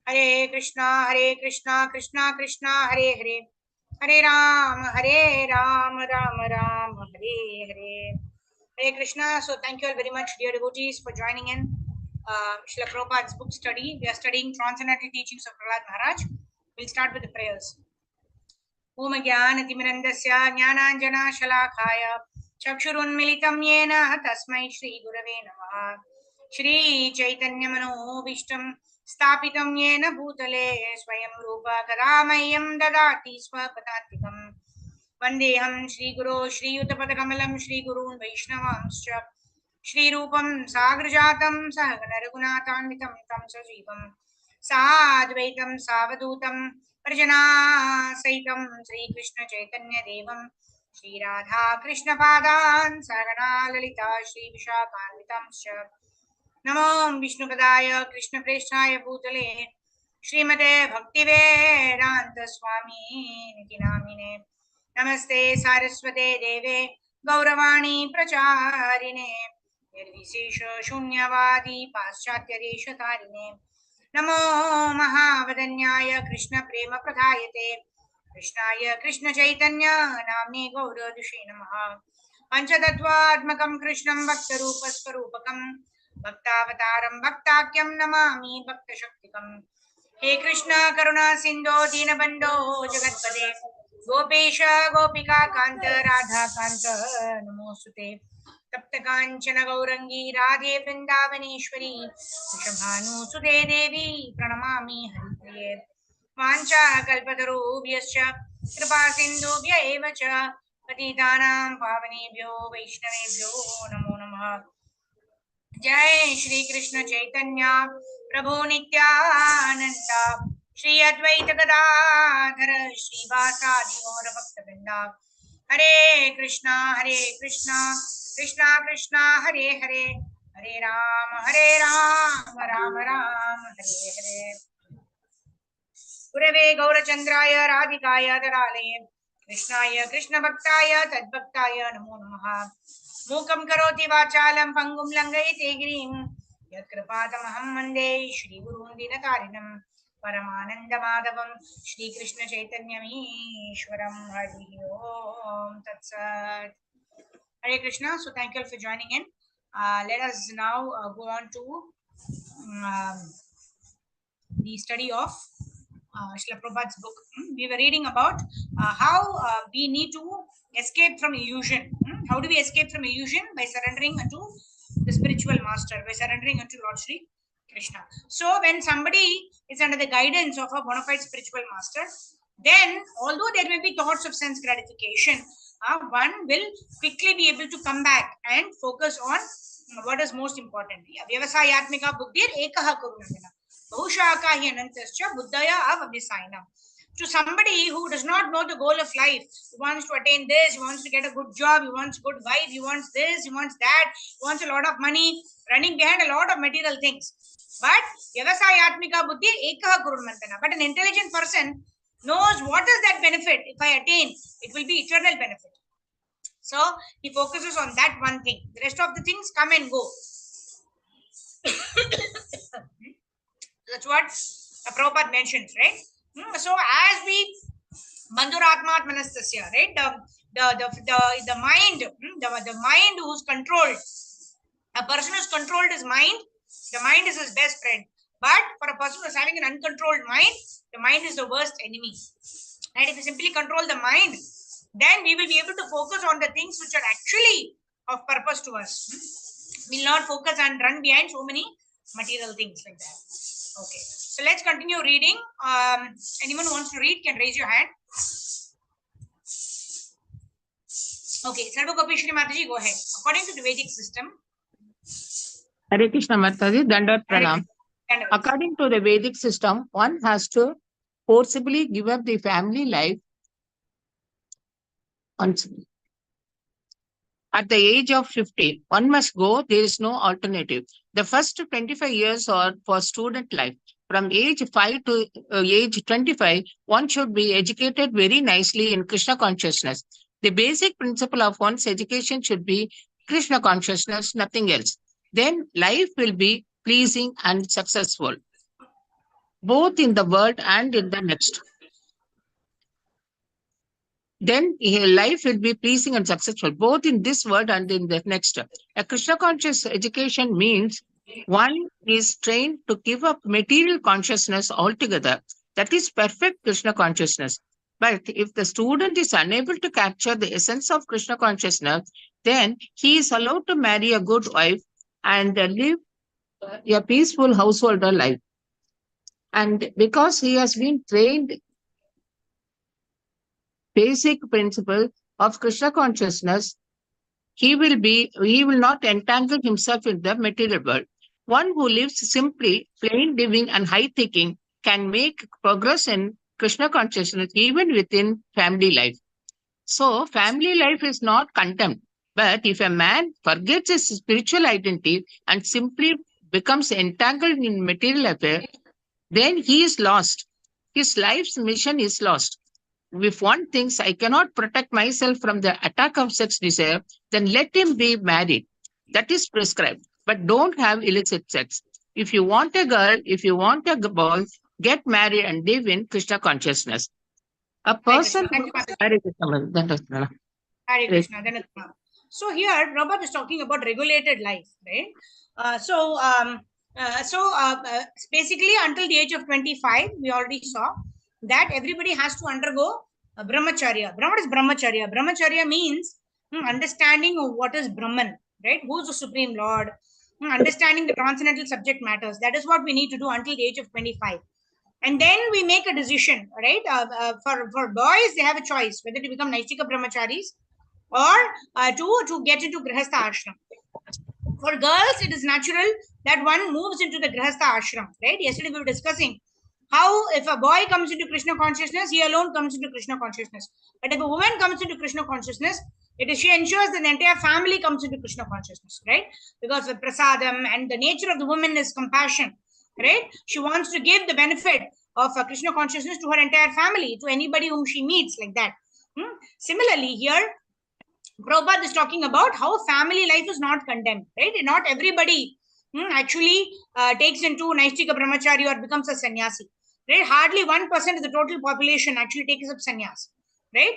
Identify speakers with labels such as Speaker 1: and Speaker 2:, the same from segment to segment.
Speaker 1: Hare Krishna, Krishna Krishna, Hare Hare, Hare Ram, Ram Ram, Hare Hare. Hare Krishna. So thank you all very much, dear devotees, for joining in Srila Prabhupada's book study. We are studying Transcendental Teachings of Prahlad Maharaj. We'll start with the prayers. Om Jnanatimirandasya Jnananjana Shalakaya Chakshurunmilitam Yena Tasmai Shri Gurave Namaha. Shri Chaitanya Manobishtam Stapitam Yena Bhutale Swayam Rupa Kadamayam Dadati Swapadantikam Vandeham Shri Guru Shri Yuttapadakamalam Shri Gurun Vaishnavamscha Shri Rupam Sagrajatam Sahagana Raghunathanvitam Tam Sajivam Sadvaitam Savadutam Parjana Saitam Sri Krishna Chaitanya Devam Shri Radha Krishna Padan Sarana Lalita Shri Vishakhanvitamscha Namo Vishnu Padaya Krishna Preshaya Bhutale Srimate Bhaktivedanta Swami Niti Namine Namaste Saraswate Deve Gauravani Pracharine Nirvisesha Shunyavadi Paschatya Deshatarine Namo Mahavadanyaya Krishna Prema Pradhayate Krishnaya Krishna Chaitanya Namne Gauradushe Namaha Panchatattvaatmakam Krishnam Bhaktarupasvarupakam Bhaktavataram Bhaktakyam Namami Bhaktashaktikam He Krishna Karuna Sindho Dinabandho Jagatpade Gopesha Gopika Kanta Radha Kanta Namosute Tapta Kanchana Gaurangi Radhe Vrindavaneshwari Vrishabhanu Sude Devi Pranamami Haripriye Vancha Kalpatarubhyascha Kripa Sindhubhya eva cha Patitanam Pavanebhyo Vaishnavebhyo Namo Namaha Jai Shri Krishna Chaitanya Prabhu Nityananda Shri Advaita Gadadhara Shri Vasadi Gaura Bhakta Hare Krishna Krishna Krishna Hare Hare Hare Ram Ram Ram Hare Hare Gurave Gaurachandraya Radhikaya Darale Krishnaya Krishna Bhaktaya Tadbhaktaya Namo Namaha Mukam Karoti Vachalam Pangum Langayate Girim Yat Kripatamaham Mande Shri Gurun Dinatarinam Paramananda Madhavam Shri Krishna Chaitanya Ishwaram Hari Om Tatsat. Hare Krishna. So thank you all for joining in. Let us now go on to the study of Srila Prabhupada's book. We were reading about how we need to escape from illusion. How do we escape from illusion? By surrendering unto the spiritual master, by surrendering unto Lord Shri Krishna. So when somebody is under the guidance of a bona fide spiritual master, then although there may be thoughts of sense gratification, one will quickly be able to come back and focus on what is most important. Vyavasayatmika buddhir ekaha karunatana. Bahushaka hi anantascha buddhaya avavisainam. To somebody who does not know the goal of life, he wants to attain this, he wants to get a good job, he wants good wife, he wants this, he wants that, he wants a lot of money, running behind a lot of material things. But Vyavasayatmika buddhir ekaha karunatana. But an intelligent person knows what is that benefit. If I attain, it will be eternal benefit. So he focuses on that one thing. The rest of the things come and go. That's what Prabhupada mentions, right? So as we Bandhuratmat Manastasya, right? The mind, the mind who's controlled. A person who's controlled his mind, the mind is his best friend. But for a person who's having an uncontrolled mind, the mind is the worst enemy. And if we simply control the mind, then we will be able to focus on the things which are actually of purpose to us. We will not focus and run behind so many material things like that. Okay, so let's continue reading. Anyone who wants to read can raise your hand. Okay, Sarva Gopishri Mataji, go ahead. According to the Vedic system.
Speaker 2: Hare Krishna Mataji, Dandat Pranam. According to the Vedic system, one has to forcibly give up the family life at the age of 50. One must go, there is no alternative. The first 25 years are for student life. From age 5 to age 25, one should be educated very nicely in Krishna consciousness. The basic principle of one's education should be Krishna consciousness, nothing else. Then life will be pleasing and successful. both in the world and in the next. Then life will be pleasing and successful, both in this world and in the next. A Krishna conscious education means one is trained to give up material consciousness altogether. That is perfect Krishna consciousness. But if the student is unable to capture the essence of Krishna consciousness, then he is allowed to marry a good wife and live a peaceful householder life. And because he has been trained basic principle of Krishna consciousness, he will not entangle himself in the material world. One who lives simply, plain living and high thinking can make progress in Krishna consciousness even within family life. So family life is not condemned. But if a man forgets his spiritual identity and simply becomes entangled in material affairs, then he is lost. His life's mission is lost. If one thinks I cannot protect myself from the attack of sex desire, then let him be married. That is prescribed. But don't have illicit sex. If you want a girl, if you want a boy, get married and live in Krishna consciousness. A
Speaker 1: Hare
Speaker 2: person
Speaker 1: Krishna. Thank you,
Speaker 2: who
Speaker 1: Mataji.
Speaker 2: Hare Krishna,
Speaker 1: Hare Krishna. So here, Prabhupada is talking about regulated life, right? Basically, until the age of 25, we already saw that everybody has to undergo brahmacharya. What is brahmacharya? Brahmacharya means understanding of what is Brahman, right? Who is the Supreme Lord? Understanding the transcendental subject matters. That is what we need to do until the age of 25. And then we make a decision, right? For boys, they have a choice whether to become Naistika brahmacharis or to get into Grihastha ashram. For girls, it is natural that one moves into the Grihastha ashram, right? Yesterday we were discussing how if a boy comes into Krishna consciousness, he alone comes into Krishna consciousness. But if a woman comes into Krishna consciousness, she ensures that the entire family comes into Krishna consciousness, right? Because the prasadam and the nature of the woman is compassion, right? She wants to give the benefit of Krishna consciousness to her entire family, to anybody whom she meets, like that. Similarly, here Prabhupada is talking about how family life is not condemned, right? Not everybody actually takes into Naistika Brahmachari or becomes a sannyasi, right? Hardly 1% of the total population actually takes up sannyas, right?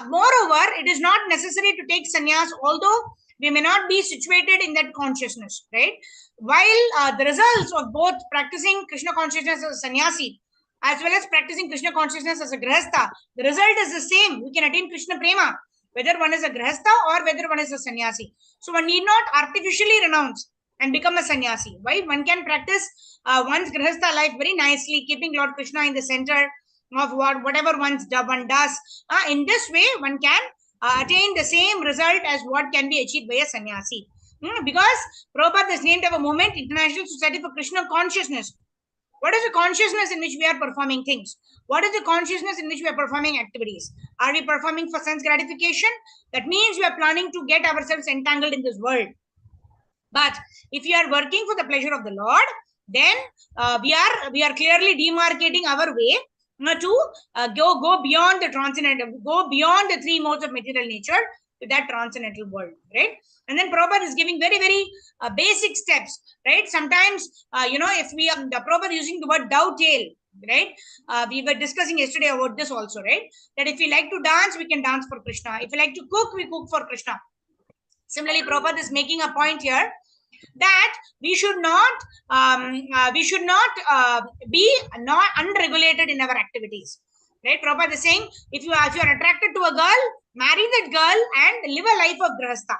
Speaker 1: Moreover, it is not necessary to take sannyas, although we may not be situated in that consciousness, right? While the results of both practicing Krishna consciousness as a sannyasi as well as practicing Krishna consciousness as a grihastha, the result is the same. We can attain Krishna prema whether one is a grihastha or whether one is a sannyasi. So one need not artificially renounce and become a sannyasi. Why? One can practice one's grihastha life very nicely, keeping Lord Krishna in the center of whatever one does. In this way, one can attain the same result as what can be achieved by a sannyasi. Because Prabhupada has named our movement International Society for Krishna Consciousness. What is the consciousness in which we are performing things? What is the consciousness in which we are performing activities? Are we performing for sense gratification? That means we are planning to get ourselves entangled in this world. But if we are working for the pleasure of the Lord, then we are clearly demarcating our way to go beyond the transcendental, go beyond the three modes of material nature to that transcendental world, right? And then Prabhupada is giving very, very basic steps, right? Sometimes, if we the Prabhupada using the word dovetail, right? We were discussing yesterday about this also, right? That if we like to dance, we can dance for Krishna. If we like to cook, we cook for Krishna. Similarly, Prabhupada is making a point here that we should not be not unregulated in our activities, right? Prabhupada is saying if you are attracted to a girl, marry that girl and live a life of grihastha,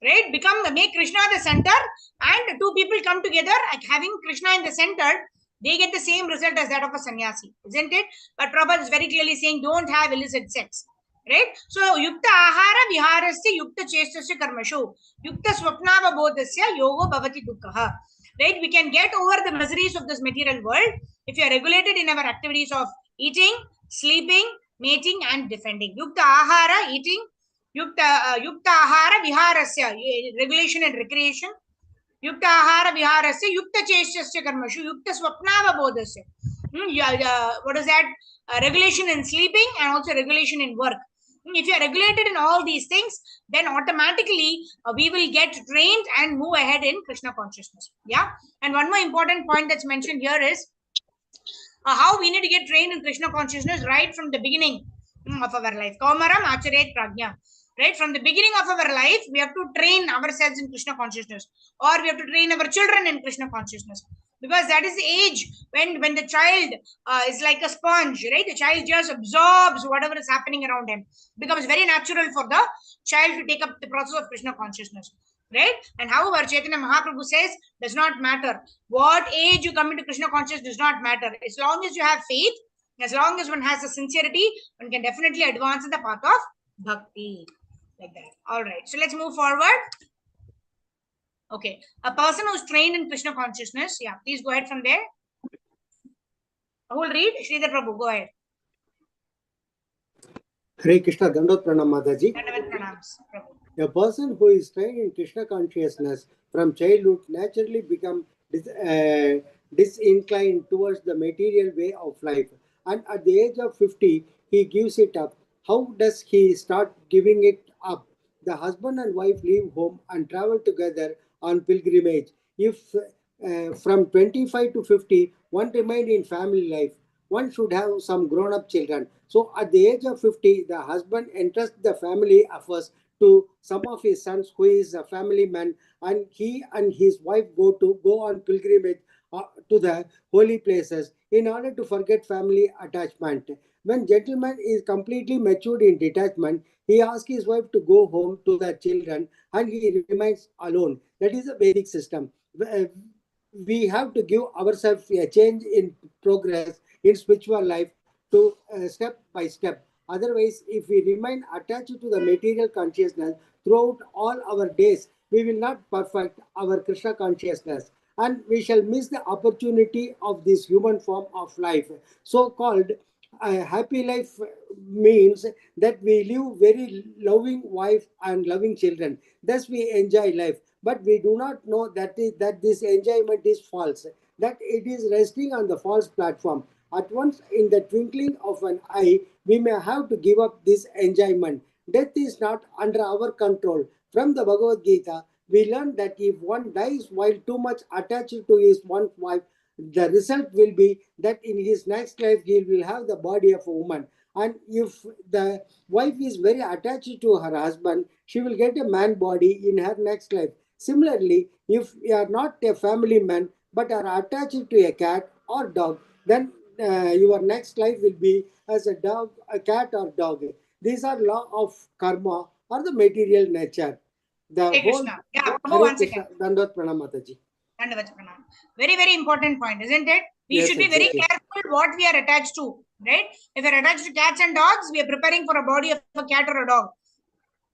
Speaker 1: right? Make Krishna the center, and two people come together having Krishna in the center, they get the same result as that of a sannyasi, isn't it? But Prabhupada is very clearly saying don't have illicit sex, right? So yukta ahara viharasya yukta chestasya karmashu yukta swapnavabodhasya yogo bhavati dukkha, right? We can get over the miseries of this material world if we are regulated in our activities of eating, sleeping, mating and defending. Yukta ahara, eating, yukta ahara viharasya, regulation and recreation, yukta ahara viharasya yukta chestasya karmashu yukta swapnavabodhasya. What is that? Regulation in sleeping and also regulation in work. If you are regulated in all these things, then automatically we will get trained and move ahead in Krishna consciousness. Yeah. And one more important point that's mentioned here is how we need to get trained in Krishna consciousness right from the beginning of our life. Kaumaram Acharet Pragya. Right from the beginning of our life, we have to train ourselves in Krishna consciousness, or we have to train our children in Krishna consciousness, because that is the age when the child is like a sponge, right? The child just absorbs whatever is happening around him. It becomes very natural for the child to take up the process of Krishna consciousness, right? And however, Chaitanya Mahaprabhu says, does not matter what age you come into Krishna consciousness, does not matter. As long as you have faith, as long as one has a sincerity, one can definitely advance in the path of bhakti. Like that. All right. So let's move forward. Okay. A person who's trained in Krishna consciousness. Yeah. Please go ahead from there. Who will read? Sridhar Prabhu. Go ahead.
Speaker 3: Hare Krishna, Dandot Pranam Mataji.
Speaker 1: Dandavat pranams, Prabhu.
Speaker 3: A person who is trained in Krishna consciousness from childhood naturally becomes disinclined towards the material way of life. And at the age of 50, he gives it up. How does he start giving it up? The husband and wife leave home and travel together on pilgrimage. If from 25 to 50, one remained in family life, one should have some grown-up children. So at the age of 50, the husband entrusts the family affairs to some of his sons who is a family man, and he and his wife go on pilgrimage to the holy places in order to forget family attachment. When gentleman is completely matured in detachment, he asks his wife to go home to the children and he remains alone. That is a Vedic system. We have to give ourselves a change in progress in spiritual life to step by step. Otherwise, if we remain attached to the material consciousness throughout all our days, we will not perfect our Krishna consciousness, and we shall miss the opportunity of this human form of life. So called happy life means that we live very loving wife and loving children. Thus we enjoy life. But we do not know that this enjoyment is false, that it is resting on the false platform. At once, in the twinkling of an eye, we may have to give up this enjoyment. Death is not under our control. From the Bhagavad Gita, we learn that if one dies while too much attached to his one wife, the result will be that in his next life he will have the body of a woman. And if the wife is very attached to her husband, she will get a man body in her next life. Similarly, if you are not a family man but are attached to a cat or dog, then your next life will be as a dog, a cat or dog. These are law of karma or the material nature. The
Speaker 1: Hare
Speaker 3: whole
Speaker 1: Krishna. Yeah, Prabhu,
Speaker 3: Hare
Speaker 1: once
Speaker 3: Krishna,
Speaker 1: again.
Speaker 3: Dandot Pranam Mataji.
Speaker 1: Dandavat pranam. Very, very important point, isn't it? We
Speaker 3: Yes,
Speaker 1: should be very
Speaker 3: exactly.
Speaker 1: careful what we are attached to, right? If we are attached to cats and dogs, we are preparing for a body of a cat or a dog.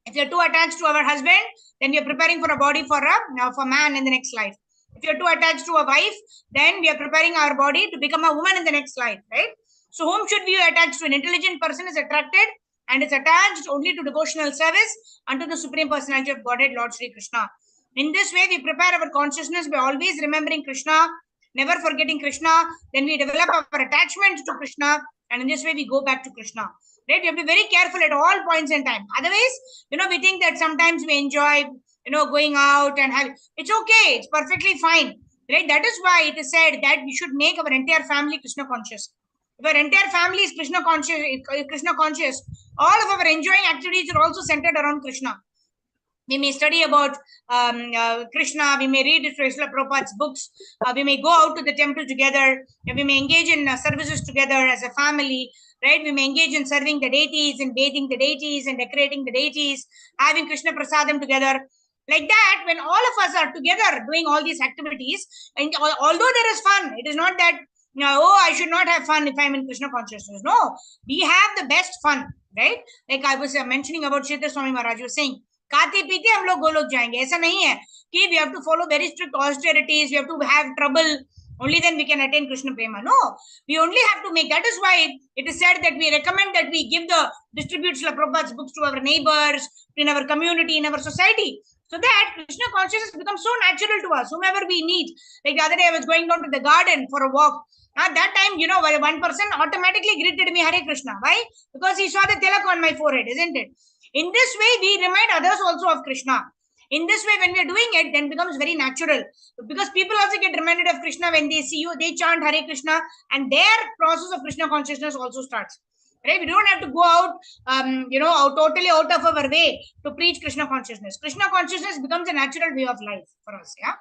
Speaker 1: If you're too attached to our husband, then we are preparing for a body for a man in the next life. If you're too attached to a wife, then we are preparing our body to become a woman in the next life, right? So whom should we attach to? An intelligent person is attracted and is attached only to devotional service unto the Supreme Personality of Godhead, Lord Sri Krishna. In this way, we prepare our consciousness by always remembering Krishna, never forgetting Krishna. Then we develop our attachment to Krishna, and in this way, we go back to Krishna. Right? We have to be very careful at all points in time. Otherwise, we think that sometimes we enjoy, going out and have it's okay, it's perfectly fine. Right? That is why it is said that we should make our entire family Krishna conscious. If our entire family is Krishna conscious, all of our enjoying activities are also centered around Krishna. We may study about Krishna, we may read Srila Prabhupada's books, we may go out to the temple together, we may engage in services together as a family, right? We may engage in serving the deities and bathing the deities and decorating the deities, having Krishna Prasadam together. Like that, when all of us are together doing all these activities, and although there is fun, it is not that, I should not have fun if I'm in Krishna consciousness. No, we have the best fun, right? Like I was mentioning about Sridhar Swami Maharaj was saying, खाते पीते हम लोग गोलोक जाएंगे ऐसा नहीं है कि we have to follow very strict austerities, we have to have trouble, only then we can attain Krishna prema. No, we only have to make. That is why it is said that we recommend that we distribute Srila Prabhupada's books to our neighbors, in our community, in our society, so that Krishna consciousness becomes so natural to us, whomever we meet. Like the other day, I was going down to the garden for a walk. At that time, one person automatically greeted me Hare Krishna. Why? Because he saw the tilak on my forehead, isn't it? In this way, we remind others also of Krishna. In this way, when we are doing it, then it becomes very natural, because people also get reminded of Krishna when they see you, they chant Hare Krishna, and their process of Krishna consciousness also starts. Right? We don't have to go out, totally out of our way to preach Krishna consciousness. Krishna consciousness becomes a natural way of life for us. Yeah.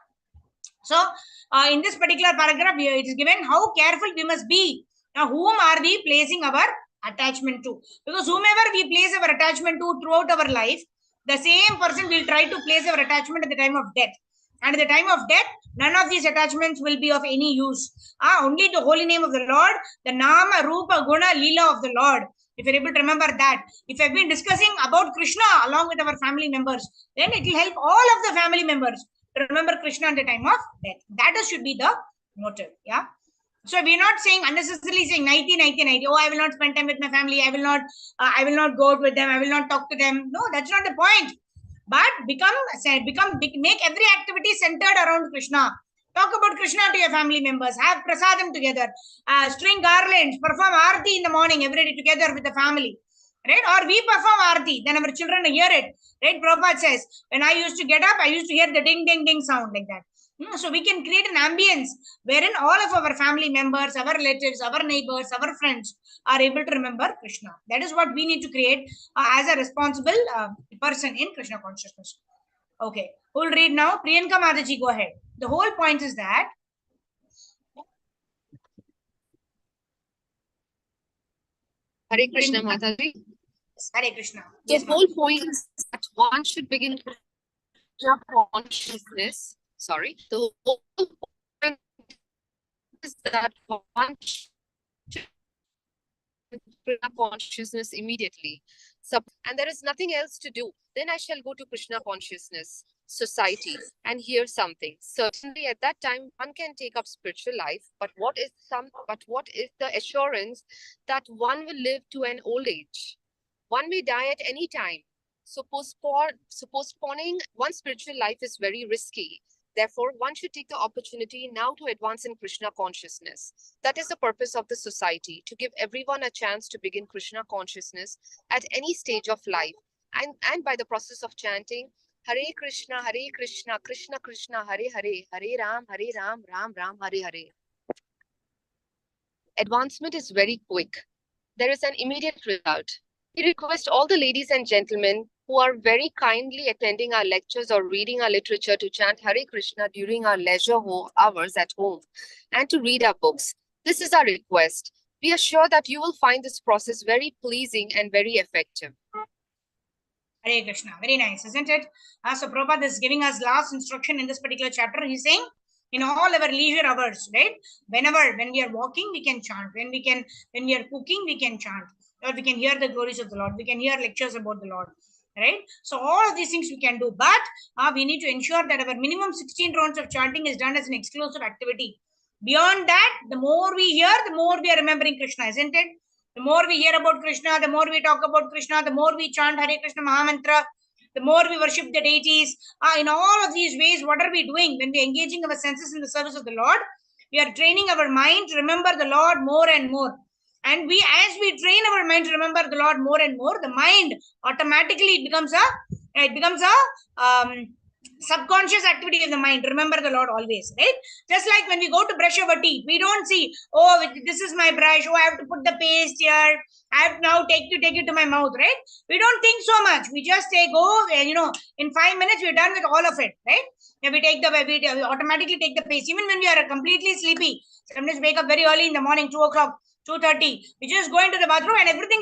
Speaker 1: So, in this particular paragraph, it is given how careful we must be. Now, whom are we placing our attachment to? Because whomever we place our attachment to throughout our life, the same person will try to place our attachment at the time of death. And at the time of death, none of these attachments will be of any use. Only the holy name of the Lord, the Nama, Rupa, Guna, Leela of the Lord. If you're able to remember that, if I've been discussing about Krishna along with our family members, then it will help all of the family members to remember Krishna at the time of death. That should be the motive. Yeah. So we're not saying unnecessarily saying 90, 90, 90. Oh, I will not spend time with my family. I will not go out with them. I will not talk to them. No, that's not the point. But make every activity centered around Krishna. Talk about Krishna to your family members. Have prasadam together. String garlands. Perform arti in the morning every day together with the family. Right? Or we perform arti, then our children hear it. Right? Prabhupada says, when I used to get up, I used to hear the ding, ding, ding sound like that. So we can create an ambience wherein all of our family members, our relatives, our neighbors, our friends are able to remember Krishna. That is what we need to create as a responsible person in Krishna consciousness. Okay, we'll read now. Priyanka Mataji, go ahead. The whole point is that
Speaker 4: Hare Krishna, Mataji.
Speaker 1: Hare Krishna.
Speaker 4: The
Speaker 1: Yes,
Speaker 4: whole point is that one should begin Krishna consciousness. Sorry. The whole point is that one should Krishna consciousness immediately. And there is nothing else to do. Then I shall go to Krishna consciousness society and hear something. Certainly at that time one can take up spiritual life, but what is the assurance that one will live to an old age? One may die at any time. So postponing one's spiritual life is very risky. Therefore, one should take the opportunity now to advance in Krishna consciousness. That is the purpose of the society, to give everyone a chance to begin Krishna consciousness at any stage of life. And by the process of chanting, Hare Krishna, Krishna Krishna, Hare Hare, Hare Ram, Ram Ram, Hare Hare. Advancement is very quick. There is an immediate result. We request all the ladies and gentlemen who are very kindly attending our lectures or reading our literature to chant Hare Krishna during our leisure hours at home and to read our books. This is our request. We are sure that you will find this process very pleasing and very effective.
Speaker 1: Hare Krishna. Very nice, isn't it? So Prabhupada is giving us last instruction in this particular chapter. He's saying, in all our leisure hours, right? When we are walking, we can chant. When we are cooking, we can chant. Or we can hear the glories of the Lord. We can hear lectures about the Lord. Right? So all of these things we can do. But we need to ensure that our minimum 16 rounds of chanting is done as an exclusive activity. Beyond that, the more we hear, the more we are remembering Krishna, isn't it? The more we hear about Krishna, the more we talk about Krishna, the more we chant Hare Krishna Mahamantra, the more we worship the deities. In all of these ways, what are we doing? When we are engaging our senses in the service of the Lord, we are training our mind to remember the Lord more and more. And as we train our mind to remember the Lord more and more, the mind automatically becomes a subconscious activity of the mind. Remember the Lord always, right? Just like when we go to brush our teeth, we don't see, oh, this is my brush. Oh, I have to put the paste here. I have to now take it to my mouth, right? We don't think so much. We just say go, and in 5 minutes we're done with all of it, right? We automatically take the paste. Even when we are completely sleepy, sometimes wake up very early in the morning, 2 o'clock, 2:30. We just go into the bathroom and everything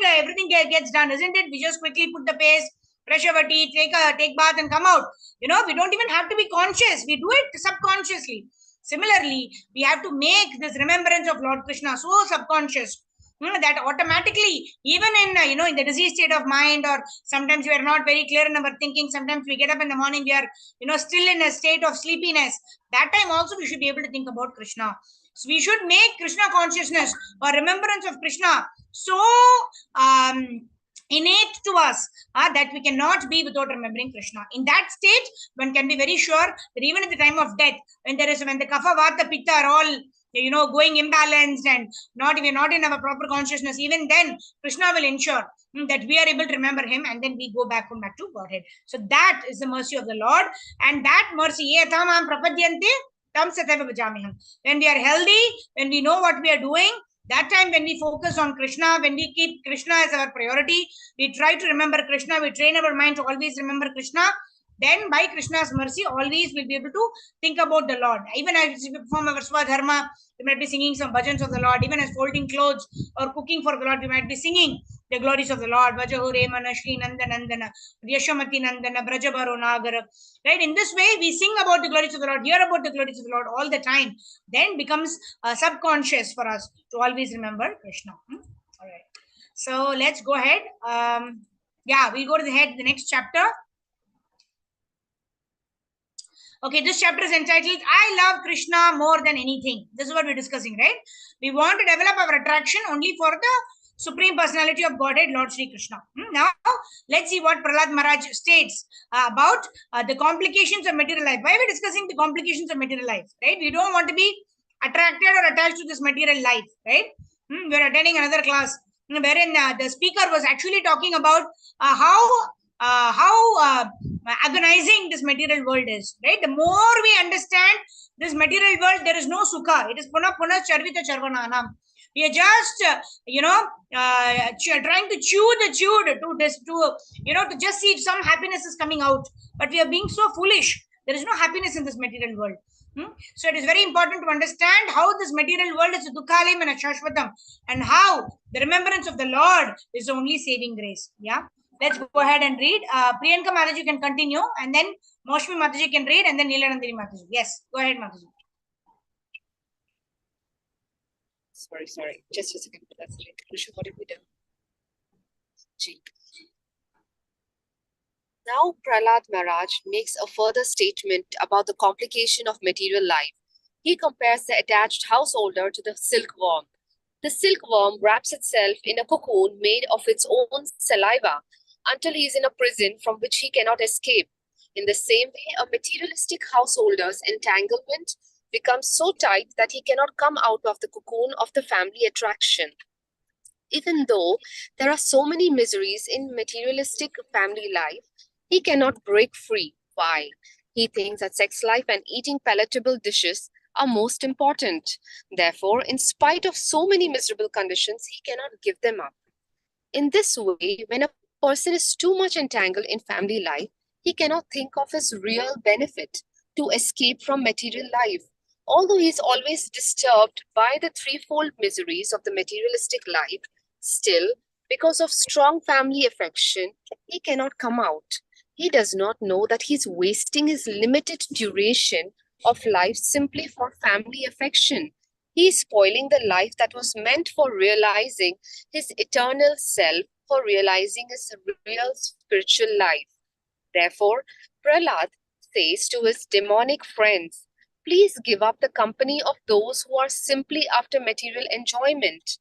Speaker 1: gets done, isn't it? We just quickly put the paste, brush our teeth, take bath and come out. We don't even have to be conscious. We do it subconsciously. Similarly, we have to make this remembrance of Lord Krishna so subconscious that automatically, even in the diseased state of mind, or sometimes we are not very clear in our thinking. Sometimes we get up in the morning, we are still in a state of sleepiness. That time also we should be able to think about Krishna. So we should make Krishna consciousness or remembrance of Krishna so innate to us that we cannot be without remembering Krishna. In that state, one can be very sure that even at the time of death, when the kapha, vata, pitta are all going imbalanced and we're not in our proper consciousness, even then Krishna will ensure that we are able to remember him, and then we go back to Godhead. So that is the mercy of the Lord, and that mercy, ye tamam prapadyante tam sateva bhajamiham. When we are healthy, when we know what we are doing, that time when we focus on Krishna, when we keep Krishna as our priority, we try to remember Krishna, we train our mind to always remember Krishna, then by Krishna's mercy, always we'll be able to think about the Lord. Even as we perform our Swadharma, we might be singing some bhajans of the Lord. Even as folding clothes or cooking for the Lord, we might be singing the glories of the Lord. Vajahure Manashri Nandanandana, Yashamati Nandana, Brajabaro Nagara. Right? In this way, we sing about the glories of the Lord, hear about the glories of the Lord all the time. Then becomes subconscious for us to always remember Krishna. All right. So let's go ahead. We'll go to the next chapter. Okay, this chapter is entitled, I love Krishna more than anything. This is what we're discussing, right? We want to develop our attraction only for the Supreme Personality of Godhead, Lord Sri Krishna. Now, let's see what Prahlad Maharaj states about the complications of material life. Why are we discussing the complications of material life, right? We don't want to be attracted or attached to this material life, right? We're attending another class wherein the speaker was actually talking about how agonizing this material world is, right? The more we understand this material world, there is no sukha. It is puna charvita charvananam. We are just trying to chew the chewed to just see if some happiness is coming out, but we are being so foolish. There is no happiness in this material world. So it is very important to understand how this material world is a dukhalayam and a shashvatam, and how the remembrance of the Lord is the only saving grace. Yeah. Let's go ahead and read. Priyanka Mataji can continue, and then Moshmi Mataji can read, and then Neelanandini Mataji. Yes, go ahead, Mataji.
Speaker 4: Sorry. Just a second. That's right. Krishna, what have we done? Now Prahlad Maharaj makes a further statement about the complication of material life. He compares the attached householder to the silkworm. The silkworm wraps itself in a cocoon made of its own saliva until he is in a prison from which he cannot escape. In the same way, a materialistic householder's entanglement becomes so tight that he cannot come out of the cocoon of the family attraction. Even though there are so many miseries in materialistic family life, he cannot break free. Why? He thinks that sex life and eating palatable dishes are most important. Therefore, in spite of so many miserable conditions, he cannot give them up. In this way, when a person is too much entangled in family life, he cannot think of his real benefit to escape from material life. Although he is always disturbed by the threefold miseries of the materialistic life, still, because of strong family affection, he cannot come out. He does not know that he is wasting his limited duration of life simply for family affection. He is spoiling the life that was meant for realizing his eternal self, for realizing his real spiritual life. Therefore, Prahlad says to his demonic friends, please give up the company of those who are simply after material enjoyment.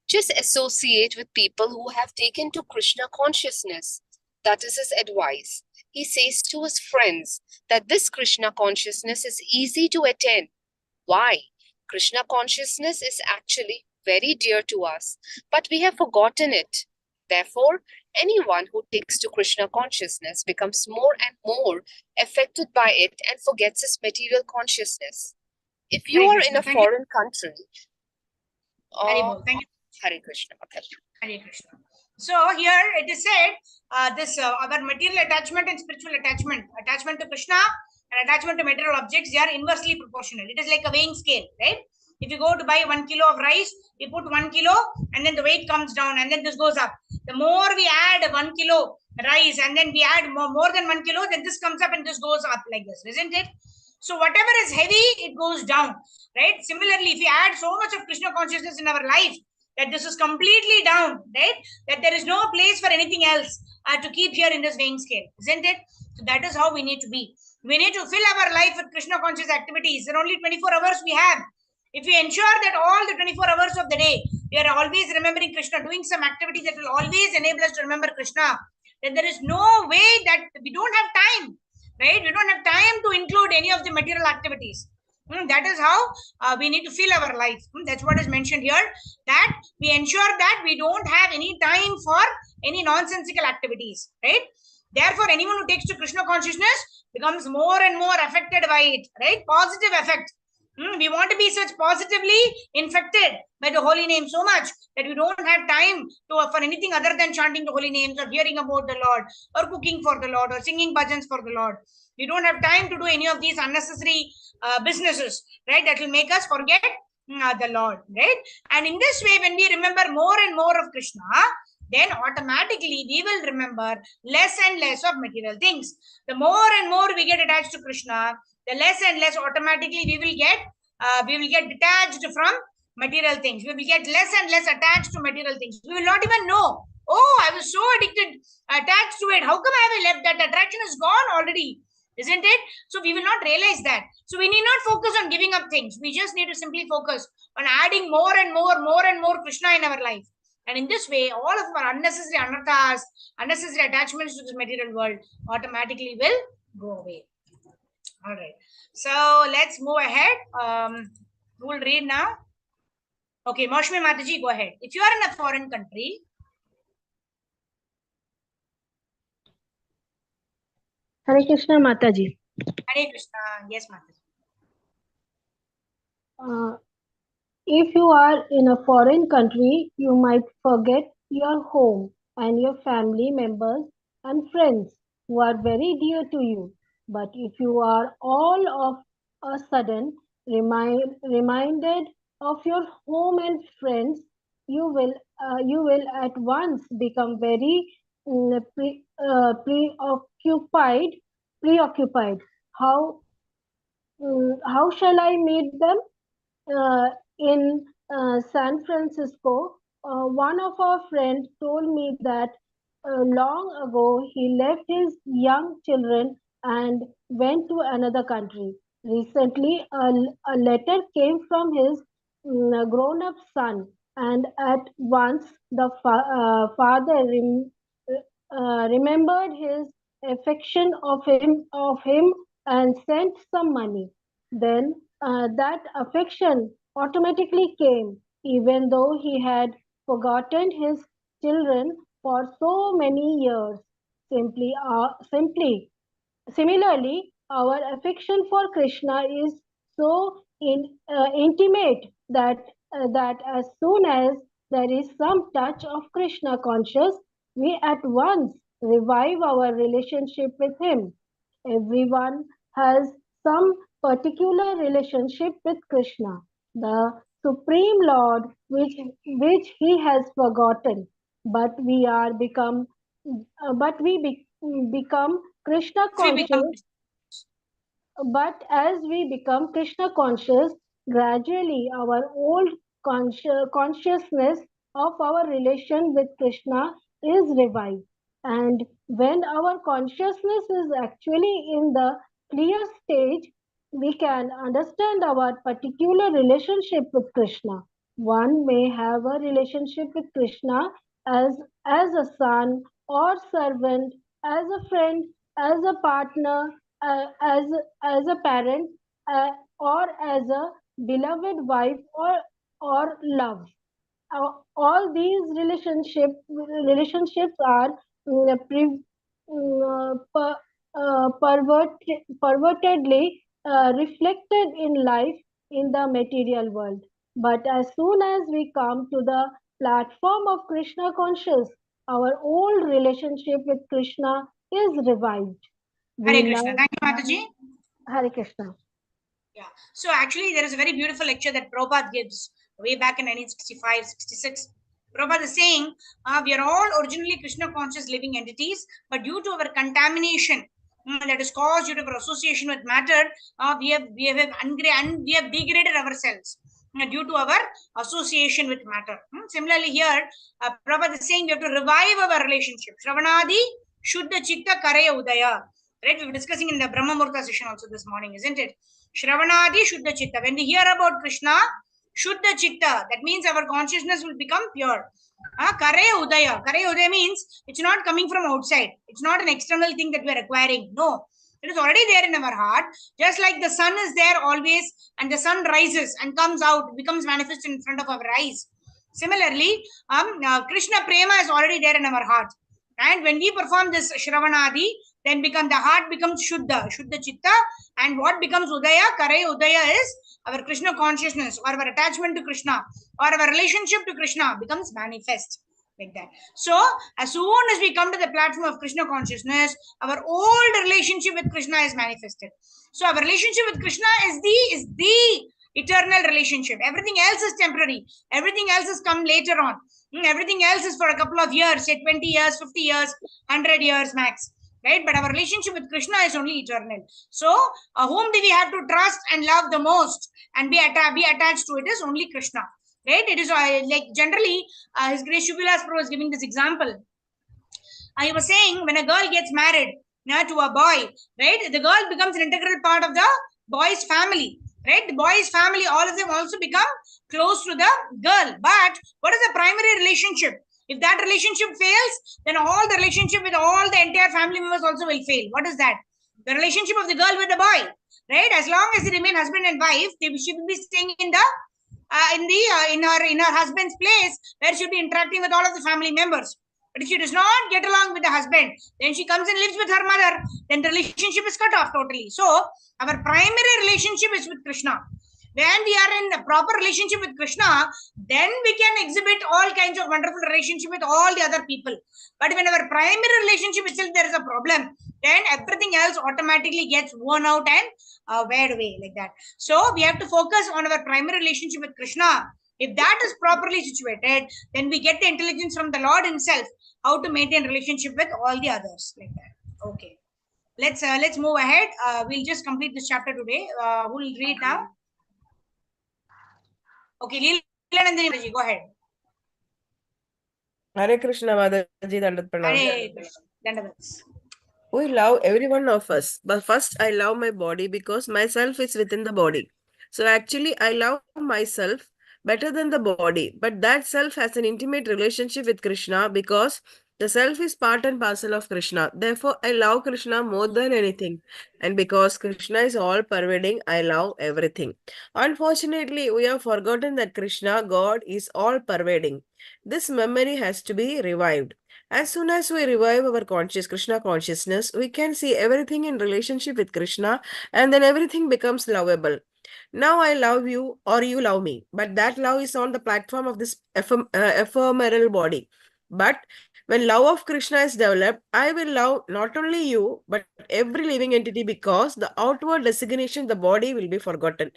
Speaker 4: Just associate with people who have taken to Krishna consciousness. That is his advice. He says to his friends that this Krishna consciousness is easy to attain. Why? Krishna consciousness is actually very dear to us, but we have forgotten it. Therefore, anyone who takes to Krishna consciousness becomes more and more affected by it and forgets his material consciousness. If you are in a foreign country,
Speaker 1: Thank you.
Speaker 4: Hare Krishna.
Speaker 1: Hare Krishna. So here it is said, our material attachment and spiritual attachment to Krishna and attachment to material objects, they are inversely proportional. It is like a weighing scale, right? If you go to buy 1 kilo of rice, you put 1 kilo and then the weight comes down and then this goes up. The more we add 1 kilo rice and then we add more than 1 kilo, then this comes up and this goes up like this, isn't it? So whatever is heavy, it goes down, right? Similarly, if we add so much of Krishna consciousness in our life, that this is completely down, right? That there is no place for anything else to keep here in this weighing scale, isn't it? So that is how we need to be. We need to fill our life with Krishna conscious activities. There are only 24 hours we have. If we ensure that all the 24 hours of the day, we are always remembering Krishna, doing some activities that will always enable us to remember Krishna, then there is no way that we don't have time, right? We don't have time to include any of the material activities. That is how we need to fill our life. That's what is mentioned here, that we ensure that we don't have any time for any nonsensical activities, right? Therefore, anyone who takes to Krishna consciousness becomes more and more affected by it, right? Positive effect. We want to be such positively infected by the holy name so much that we don't have time for anything other than chanting the holy names or hearing about the Lord or cooking for the Lord or singing bhajans for the Lord. We don't have time to do any of these unnecessary businesses, right? That will make us forget the Lord, right? And in this way, when we remember more and more of Krishna, then automatically we will remember less and less of material things. The more and more we get attached to Krishna, the less and less automatically we will get detached from material things. We will get less and less attached to material things. We will not even know. Oh, I was so addicted, attached to it. How come I have left? That attraction is gone already, isn't it? So we will not realize that. So we need not focus on giving up things. We just need to simply focus on adding more and more Krishna in our life. And in this way, all of our unnecessary anarthas, unnecessary attachments to this material world automatically will go away. All right. So let's move ahead. Who will read now? Okay, Maushmi Mataji, go ahead. If you are in a foreign country.
Speaker 5: Hare Krishna Mataji.
Speaker 1: Hare Krishna. Yes, Mataji.
Speaker 5: If you are in a foreign country, you might forget your home and your family members and friends who are very dear to you. But if you are all of a sudden reminded of your home and friends, you will at once become very preoccupied. How shall I meet them? In San Francisco, one of our friends told me that long ago he left his young children and went to another country. Recently, a letter came from his grown-up son, and at once the father remembered his affection of him and sent some money. Then that affection automatically came, even though he had forgotten his children for so many years. Similarly, our affection for Krishna is so intimate that as soon as there is some touch of Krishna conscious, we at once revive our relationship with him. Everyone has some particular relationship with Krishna, the Supreme Lord, which he has forgotten. But we are become, but we become Krishna
Speaker 1: We become
Speaker 5: conscious. But as we become Krishna conscious, gradually our old consciousness of our relation with Krishna is revived. And when our consciousness is actually in the clear stage, we can understand our particular relationship with Krishna. One may have a relationship with Krishna as a son or servant, as a friend, as a partner, as a parent, or as a beloved wife or love. All these relationships are pervertedly reflected in life in the material world. But as soon as we come to the platform of Krishna conscious, our old relationship with Krishna is revived.
Speaker 1: Hare
Speaker 5: We
Speaker 1: Krishna.
Speaker 5: love
Speaker 1: Thank you, Mataji.
Speaker 5: Hare Krishna.
Speaker 1: Yeah. So actually, there is a very beautiful lecture that Prabhupada gives way back in 1965, 66. Prabhupada is saying, we are all originally Krishna conscious living entities, but due to our contamination that is caused due to our association with matter, we have degraded ourselves due to our association with matter. Similarly, here, Prabhupada is saying we have to revive our relationship. Shravanadi Shuddha Chitta Karaya Udaya. Right? We were discussing in the Brahma Murta session also this morning, isn't it? Shravanadi Shuddha Chitta. When we hear about Krishna, Shuddha Chitta, that means our consciousness will become pure. Karaya Udaya. Karaya Udaya means it's not coming from outside. It's not an external thing that we are acquiring. No. It is already there in our heart. Just like the sun is there always, and the sun rises and comes out, becomes manifest in front of our eyes. Similarly, Krishna Prema is already there in our heart. And when we perform this Shravanadi, then the heart becomes Shuddha, Shuddha Chitta. And what becomes Udaya? Karai Udaya is our Krishna consciousness, or our attachment to Krishna, or our relationship to Krishna becomes manifest. Like that. So, as soon as we come to the platform of Krishna consciousness, our old relationship with Krishna is manifested. So, our relationship with Krishna is the eternal relationship. Everything else is temporary. Everything else has come later on. Everything else is for a couple of years, say 20 years, 50 years, 100 years max. Right? But our relationship with Krishna is only eternal. So, whom do we have to trust and love the most and be attached to? It is only Krishna. Right? It is like generally, His Grace Shubilas Prabhu was giving this example. I was saying when a girl gets married to a boy, right? The girl becomes an integral part of the boy's family, right? The boy's family, all of them also become close to the girl. But what is the primary relationship? If that relationship fails, then all the relationship with all the entire family members also will fail. What is that? The relationship of the girl with the boy, right? As long as they remain husband and wife, she will be staying in the in her husband's place, where she'll be interacting with all of the family members. But if she does not get along with the husband, then she comes and lives with her mother, then the relationship is cut off totally. So our primary relationship is with Krishna. When we are in a proper relationship with Krishna, then we can exhibit all kinds of wonderful relationship with all the other people. But when our primary relationship itself there is a problem, then everything else automatically gets worn out and wear away like that. So we have to focus on our primary relationship with Krishna. If that is properly situated, then we get the intelligence from the Lord Himself how to maintain relationship with all the others like that. Okay, let's move ahead. We'll just complete this chapter today. Who will read now? Okay, Leelanandini Mataji, go ahead.
Speaker 6: Hare Krishna Mataji, Dandat Pranam.
Speaker 1: Hare Krishna, Dandavats.
Speaker 6: We love every one of us, but first I love my body because myself is within the body. So actually I love myself better than the body, but that self has an intimate relationship with Krishna because the self is part and parcel of Krishna. Therefore, I love Krishna more than anything. And because Krishna is all pervading, I love everything. Unfortunately, we have forgotten that Krishna, God, is all pervading. This memory has to be revived. As soon as we revive our Krishna consciousness, we can see everything in relationship with Krishna, and then everything becomes lovable. Now I love you or you love me, but that love is on the platform of this ephemeral body. But when love of Krishna is developed, I will love not only you, but every living entity because the outward designation, the body, will be forgotten.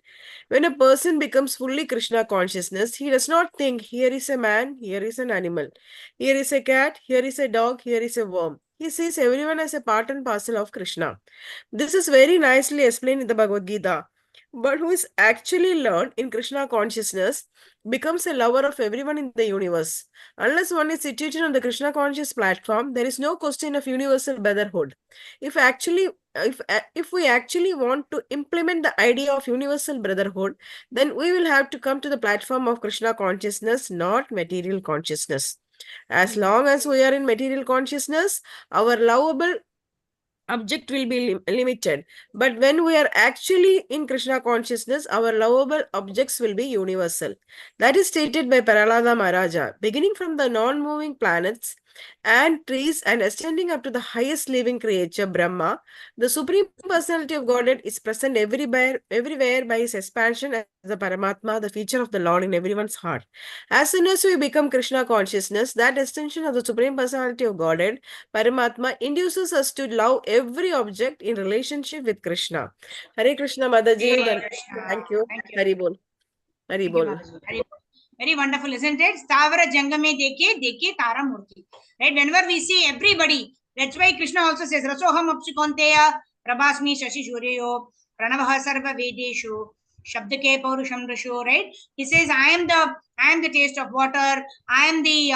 Speaker 6: When a person becomes fully Krishna consciousness, he does not think, here is a man, here is an animal, here is a cat, here is a dog, here is a worm. He sees everyone as a part and parcel of Krishna. This is very nicely explained in the Bhagavad Gita. But who is actually learned in Krishna consciousness becomes a lover of everyone in the universe. Unless one is situated on the Krishna conscious platform, there is no question of universal brotherhood. If we actually want to implement the idea of universal brotherhood, then we will have to come to the platform of Krishna consciousness, not material consciousness. As long as we are in material consciousness, our lovable object will be limited. But when we are actually in Krishna consciousness, our lovable objects will be universal. That is stated by Prahlad Maharaj. Beginning from the non-moving planets and trees and ascending up to the highest living creature, Brahma, the Supreme Personality of Godhead is present everywhere by His expansion as the Paramatma, the feature of the Lord in everyone's heart. As soon as we become Krishna consciousness, that extension of the Supreme Personality of Godhead, Paramatma, induces us to love every object in relationship with Krishna. Hare Krishna, Mataji.
Speaker 1: Hare Krishna.
Speaker 6: Thank you.
Speaker 1: Thank you.
Speaker 6: Hari Bol. Hari
Speaker 1: Thank you,
Speaker 6: Bol.
Speaker 1: Mataji. Hari Bol. Very wonderful, isn't it? Stavara Jangame Deke Tara Murti. Right? Whenever we see everybody, that's why Krishna also says, Rasoham Apsikonteya, Prabhasmi Shashi Shuryo, Pranavaha Sarva Vedeshu, Shabdake Paurusham Rasho, right? He says, I am the taste of water, I am the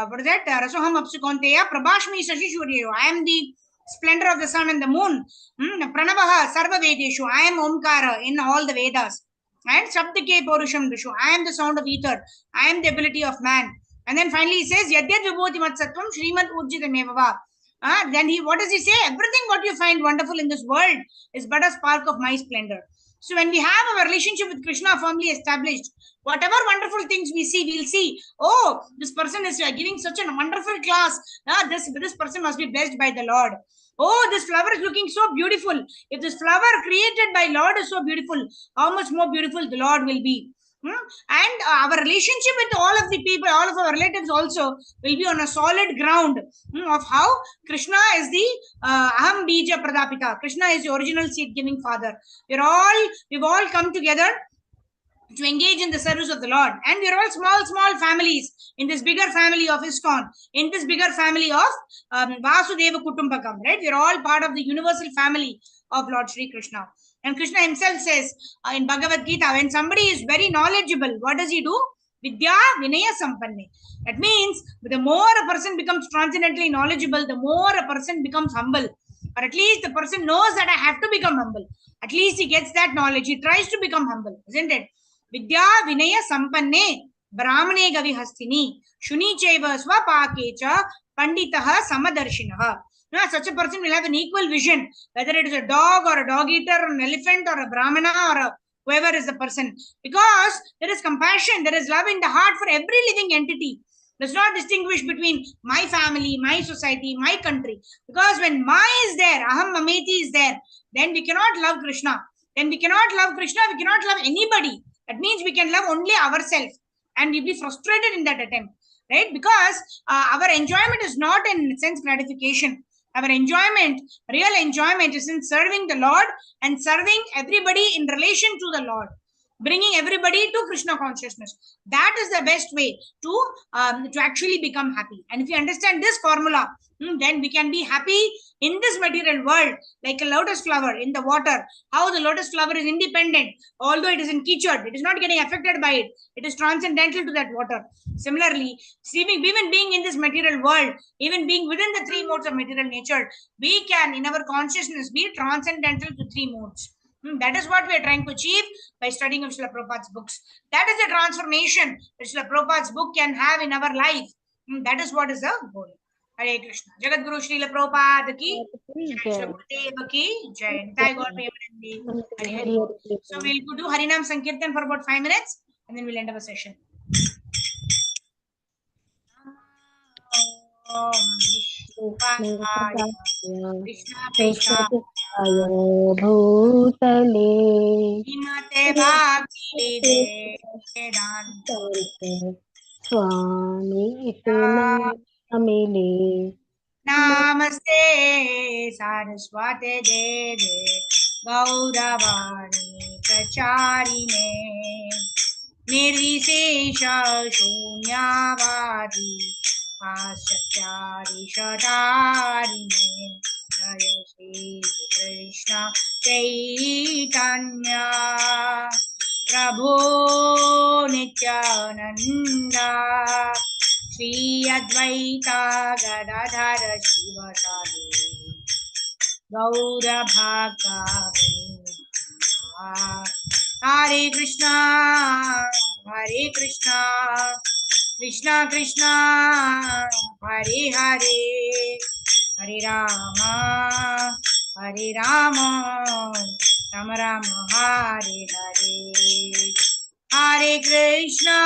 Speaker 1: what is that? Rasoham Apsikonteya, Prabhasmi Shashi Shuryo. I am the splendor of the sun and the moon. Pranavaha Sarva Vedeshu. I am Omkara in all the Vedas. And Shabdake Paurusham Rishu. I am the sound of ether. I am the ability of man. And then finally he says, Yadyad Vibhuti Mat Sattvam Srimad Ujjitamevava. Then what does he say? Everything what you find wonderful in this world is but a spark of my splendor. So when we have our relationship with Krishna firmly established, whatever wonderful things we see, we'll see, oh, this person is giving such a wonderful class. This person must be blessed by the Lord. Oh, this flower is looking so beautiful. If this flower created by Lord is so beautiful, how much more beautiful the Lord will be. And our relationship with all of the people, all of our relatives also will be on a solid ground of how Krishna is the Aham Bija Pradapita. Krishna is the original seed giving father. We've all come together to engage in the service of the Lord. And we're all small families in this bigger family of ISKCON, in this bigger family of Vasudeva Kutumbakam, right? We're all part of the universal family of Lord Sri Krishna. And Krishna himself says in Bhagavad Gita, when somebody is very knowledgeable, what does he do? Vidya Vinaya Sampanne. That means the more a person becomes transcendently knowledgeable, the more a person becomes humble. Or at least the person knows that I have to become humble. At least he gets that knowledge. He tries to become humble, isn't it? Vidya Vinaya Sampanne Brahmane Gavihastini Shuni Cheva Swapakecha Panditaha Samadarshinaha. Now, such a person will have an equal vision, whether it is a dog or a dog eater or an elephant or a brahmana or a whoever is the person, because there is compassion, there is love in the heart for every living entity. Does not distinguish between my family, my society, my country. Because when my is there, Aham Mameti is there, then we cannot love Krishna. Then we cannot love Krishna, we cannot love anybody. That means we can love only ourselves, and we'll be frustrated in that attempt, right? Because our enjoyment is not in sense gratification. Our enjoyment, real enjoyment, is in serving the Lord and serving everybody in relation to the Lord, bringing everybody to Krishna consciousness. That is the best way to actually become happy. And if you understand this formula, then we can be happy in this material world, like a lotus flower in the water. How the lotus flower is independent, although it is in kichad, it is not getting affected by it. It is transcendental to that water. Similarly, even being in this material world, even being within the three modes of material nature, we can, in our consciousness, be transcendental to three modes. That is what we are trying to achieve by studying of Srila Prabhupada's books. That is the transformation that Srila Prabhupada's book can have in our life. That is what is the goal. Hare Krishna. Jagat Guru Srila Prabhupada ki Jai. Srila Gurudeva ki Jai. Nitai Gaur Premanande. Hare Hare. So we'll do Harinam Sankirtan for about 5 minutes and then we'll end our session. Om Krishna Krishna
Speaker 5: Bhutale
Speaker 1: Himate Bhakti Vedanta
Speaker 5: Swami Namile
Speaker 1: Namaste Saraswate Deve Gauravani Pracharine Nirvisesha Shunyavadi Asatyari Shadarine Jaya Shri Krishna Chaitanya Prabhu Nityananda Shri Advaita Gadadhara Shivatari Gaura Bhaka Hare Krishna Krishna Krishna Hare Hare Hare Rama Rama Rama Hare Hare Hare Krishna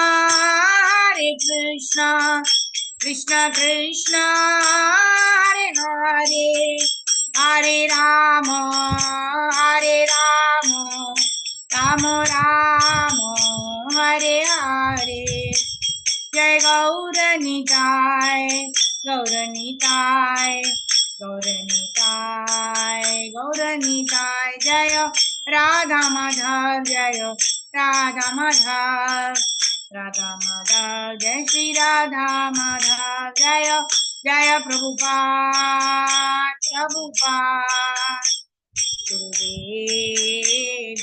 Speaker 1: Krishna Krishna Hare Hare Hare Rama Rama Rama Hare Hare Jai Gauranitai Jaya Radha Madhav Jaya Radha Madhav Jai Shri Radha Madhav Jaya Prabhupada Gurudev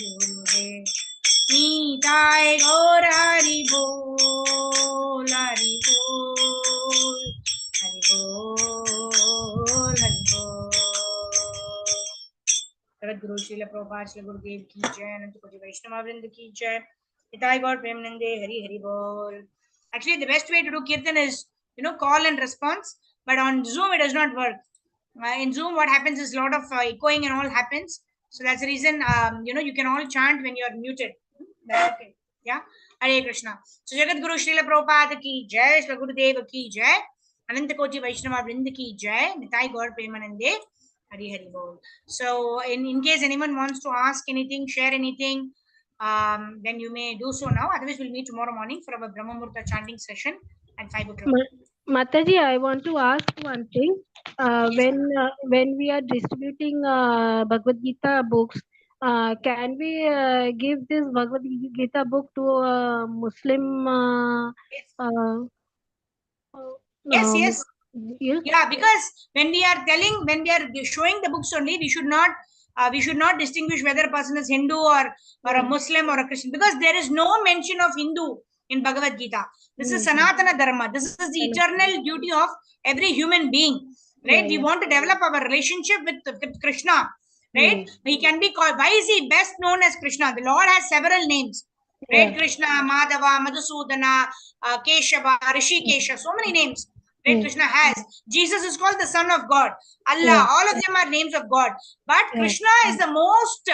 Speaker 1: Nitai Gaur Hari Bol Hari Bol Jagat Guru Srila Prabhupada Srila Gurudev ki jai, Ananta Koti Vaishnava Vrinda ki jai, Nitai Gaur Premanande, Hari Bol. Actually, the best way to do kirtan is, call and response, but on Zoom it does not work. In Zoom, what happens is a lot of echoing and all happens. So that's the reason, you can all chant when you are muted. That's okay. Yeah. Hare Krishna. So Jagat Guru Srila Prabhupada ki jai, Srila Gurudeva ki jai, Ananta Koti Vaishnava Vrinda ki jai, Nitai Gaur Premanande, Hari Hari Bol. So in case anyone wants to ask anything, share anything, then you may do so now. Otherwise, we'll meet tomorrow morning for our Brahma Murta chanting session at 5 o'clock.
Speaker 5: Mataji, I want to ask one thing. When we are distributing Bhagavad Gita books, can we give this Bhagavad Gita book to a Muslim?
Speaker 1: Yes, yes.
Speaker 5: Yes.
Speaker 1: Yeah, because when we are showing the books only, we should not distinguish whether a person is Hindu or a Muslim or a Christian, because there is no mention of Hindu in Bhagavad Gita. This is Sanatana Dharma. This is the eternal duty of every human being, right? We want to develop our relationship with Krishna, right? He can be called. Why is he best known as Krishna? The Lord has several names, right? Krishna, Madhava, Madhusudana, Keshava, Rishikesha, so many names. Right? Krishna has. Jesus is called the Son of God. Allah, all of them are names of God. But Krishna is the most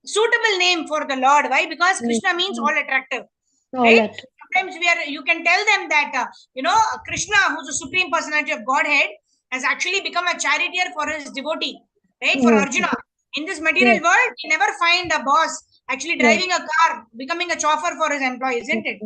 Speaker 1: suitable name for the Lord. Why? Because Krishna means all attractive. Right? Sometimes you can tell them that, Krishna, who's the supreme personality of Godhead, has actually become a charioteer for his devotee, right? For Arjuna. In this material world, you never find a boss actually driving a car, becoming a chauffeur for his employee, isn't it?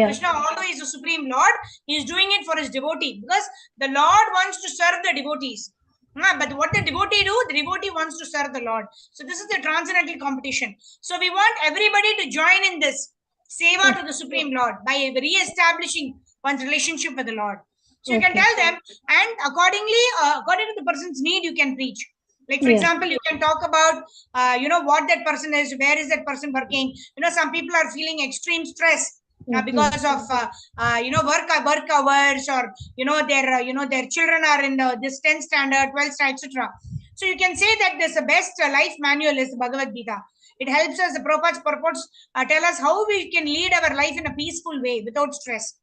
Speaker 1: Krishna, although he is the supreme Lord, he is doing it for his devotee, because the Lord wants to serve the devotees. But what the devotee do? The devotee wants to serve the Lord. So this is the transcendental competition. So we want everybody to join in this seva to the Supreme Lord by re-establishing one's relationship with the Lord. So you can tell them, and accordingly, according to the person's need, you can preach. Like, for example, you can talk about, what that person is, where is that person working. Some people are feeling extreme stress because of, work hours, or, their children are in this 10th standard, 12th standard, etc. So you can say that this best life manual is the Bhagavad Gita. It helps us, the Prabhupada's purports tell us how we can lead our life in a peaceful way without stress.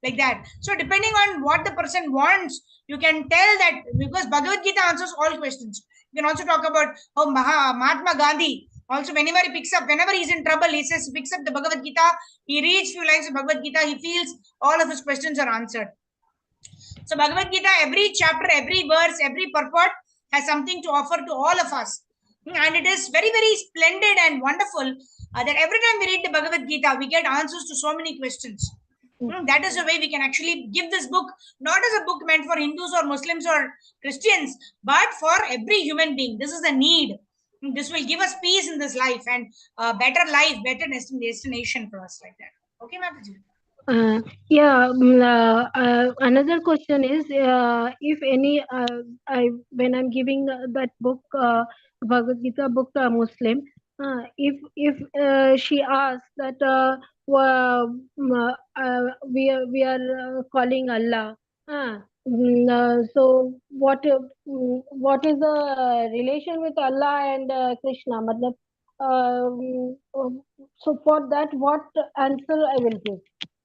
Speaker 1: Like that. So depending on what the person wants, you can tell that, because Bhagavad Gita answers all questions. You can also talk about how Mahatma Gandhi, also whenever he's in trouble, picks up the Bhagavad Gita, he reads few lines of Bhagavad Gita, he feels all of his questions are answered. So Bhagavad Gita, every chapter, every verse, every purport has something to offer to all of us. And it is very, very splendid and wonderful that every time we read the Bhagavad Gita, we get answers to so many questions. That is the way we can actually give this book, not as a book meant for Hindus or Muslims or Christians, but for every human being. This is a need. This will give us peace in this life and a better life, better destination for us, like that. Okay, Mataji?
Speaker 5: Another question is, if any, when I'm giving that book, Bhagavad Gita book to a Muslim, if she asks that we are calling Allah, so what is the relation with Allah and Krishna? So for that, what answer I will give?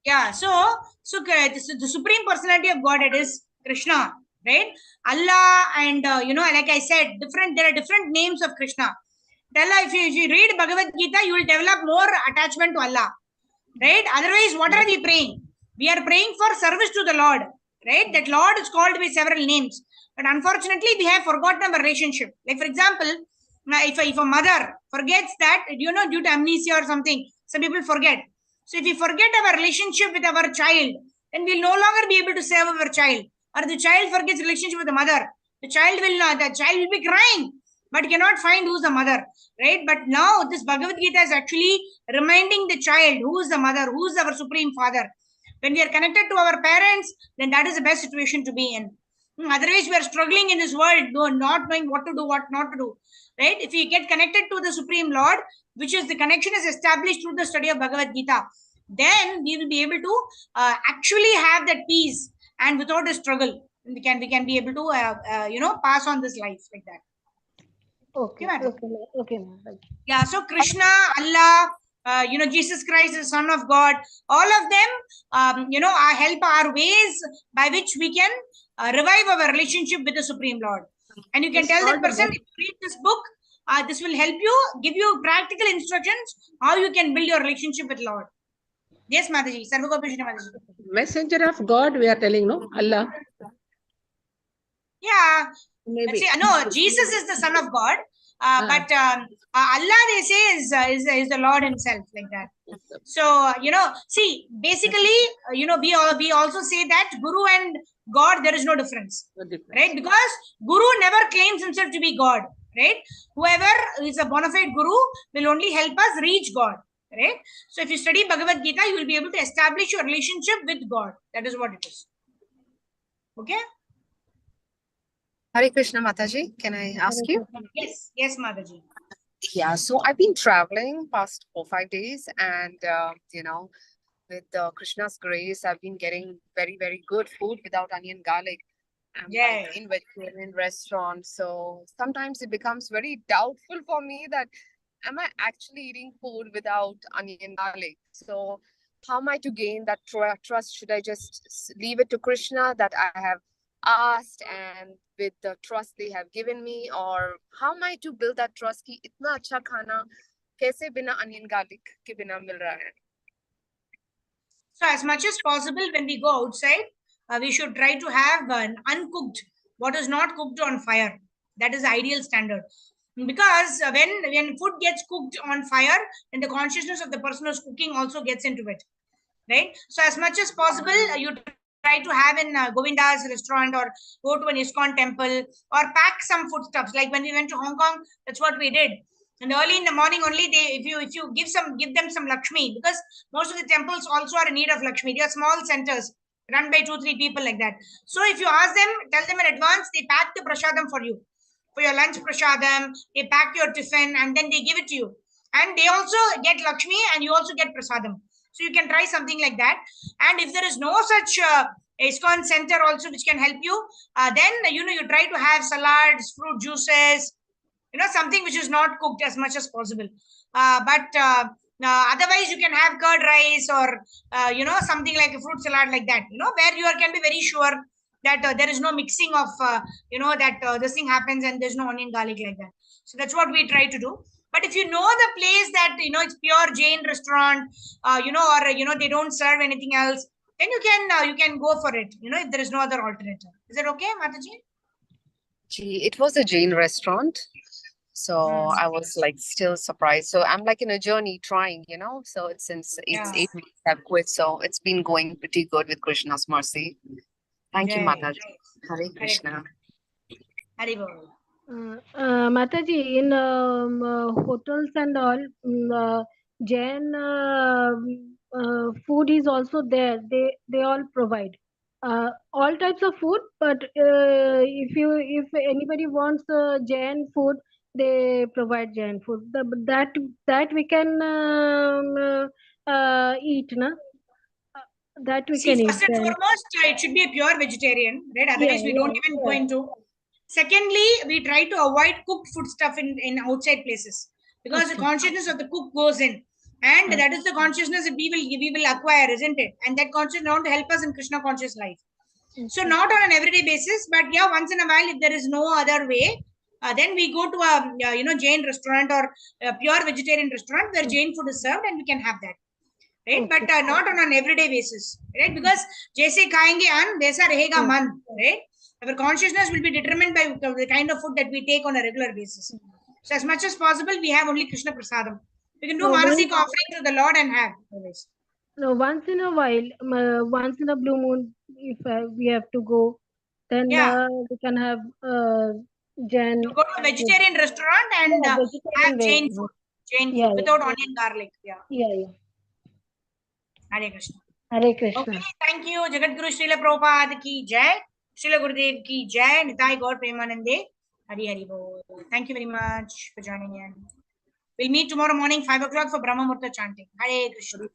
Speaker 1: Yeah, so the supreme personality of Godhead is Krishna, right? Allah, and like I said, there are different names of Krishna. If you read Bhagavad Gita, you will develop more attachment to Allah, right? Otherwise, what are we praying? We are praying for service to the Lord, right? That Lord is called by several names, but unfortunately, we have forgotten our relationship. Like, for example, if a mother forgets that, due to amnesia or something, some people forget. So if we forget our relationship with our child, then we'll no longer be able to save our child. Or the child forgets relationship with the mother, the child will be crying, but cannot find who's the mother, right? But now this Bhagavad Gita is actually reminding the child who is the mother, who is our supreme father. When we are connected to our parents, then that is the best situation to be in. Otherwise, we are struggling in this world, not knowing what to do, what not to do, right? If we get connected to the Supreme Lord, which is the connection is established through the study of Bhagavad Gita, then we will be able to actually have that peace, and without a struggle, we can be able to pass on this life like that.
Speaker 5: Okay.
Speaker 1: Yeah. So Krishna, Allah, Jesus Christ is Son of God. All of them, help our ways by which we can revive our relationship with the Supreme Lord. And you can tell that person, if you read this book, this will help you, give you practical instructions how you can build your relationship with Lord. Yes, Mataji. Sarvagopishna Mataji.
Speaker 2: Messenger of God, we are telling, no? Allah.
Speaker 1: Yeah.
Speaker 2: Maybe.
Speaker 1: No, Jesus is the Son of God. But Allah, they say, is the Lord Himself, like that. So, see, basically, we also say that Guru and God, there is no difference, right? Because Guru never claims himself to be God, right? Whoever is a bona fide Guru will only help us reach God, right? So, if you study Bhagavad Gita, you will be able to establish your relationship with God. That is what it is. Okay?
Speaker 4: Hare Krishna Mataji, can I ask you?
Speaker 1: Yes, Mataji.
Speaker 4: Yeah, so I've been traveling past 4-5 days, and with Krishna's grace, I've been getting very, very good food without onion garlic. I'm like in vegetarian restaurants, so sometimes it becomes very doubtful for me that am I actually eating food without onion garlic? So how am I to gain that trust? Should I just leave it to Krishna that I have asked and with the trust they have given me, or how am I to build that trust ki itna acha khana kaise bina onion garlic ke bina mil raha hai?
Speaker 1: So as much as possible, when we go outside, we should try to have an uncooked, what is not cooked on fire. That is the ideal standard. Because when food gets cooked on fire, then the consciousness of the person who's cooking also gets into it, right? So as much as possible, you try to have in Govinda's restaurant or go to an ISKCON temple or pack some foodstuffs. Like when we went to Hong Kong, that's what we did. And early in the morning only, if you give them some Lakshmi, because most of the temples also are in need of Lakshmi. They are small centers run by 2-3 people like that. So if you ask them, tell them in advance, they pack the prasadam for you. For your lunch prasadam, they pack your tiffin and then they give it to you. And they also get Lakshmi and you also get prasadam. So you can try something like that. And if there is no such ISKCON center also which can help you, then you try to have salads, fruit juices, something which is not cooked as much as possible. But otherwise, you can have curd rice or something like a fruit salad like that. Where you can be very sure that there is no mixing of that this thing happens and there's no onion garlic like that. So that's what we try to do. But if you know the place that it's pure Jain restaurant, or they don't serve anything else, then you can go for it. If there is no other alternative. Is it okay, Mataji?
Speaker 4: Gee, it was a Jain restaurant. So I was like still surprised. So I'm like in a journey trying, So it's since it's 8 weeks I've quit. So it's been going pretty good with Krishna's mercy. Thank you, Mataji. Hare Krishna.
Speaker 1: Hare Bol.
Speaker 5: Mataji, in hotels and all, Jain food is also there. They all provide all types of food. But if anybody wants Jain food, they provide Jain food. That we can eat, na. That we
Speaker 1: See,
Speaker 5: can
Speaker 1: first
Speaker 5: eat.
Speaker 1: and foremost, it should be a pure vegetarian, right? Otherwise, we don't even go into. Secondly, we try to avoid cooked food stuff in outside places because the consciousness of the cook goes in, and that is the consciousness that we will acquire, isn't it? And that consciousness want to help us in Krishna conscious life. So not on an everyday basis, but yeah, once in a while, if there is no other way, then we go to a Jain restaurant or a pure vegetarian restaurant where Jain food is served, and we can have that. Right, but not on an everyday basis, right? Because jaise khayenge an waisa rahega man, right? Our consciousness will be determined by the kind of food that we take on a regular basis. So as much as possible, we have only Krishna prasadam. We can do manasika offering to the Lord and have always.
Speaker 5: No, once in a while, once in a blue moon, if we have to go, then we can have Jain.
Speaker 1: To go to a vegetarian restaurant and have Jain food, without onion garlic.
Speaker 5: Yeah.
Speaker 1: Hare Krishna.
Speaker 5: Hare Krishna.
Speaker 1: Okay, thank you. Jagat Guru Srila Prabhupada ki jai. Srila Gurudev ki jai. Nitai Gaur Premanande. Hari Hari Bol. Thank you very much for joining in. We'll meet tomorrow morning 5 o'clock for Brahma Murta chanting. Hare Krishna.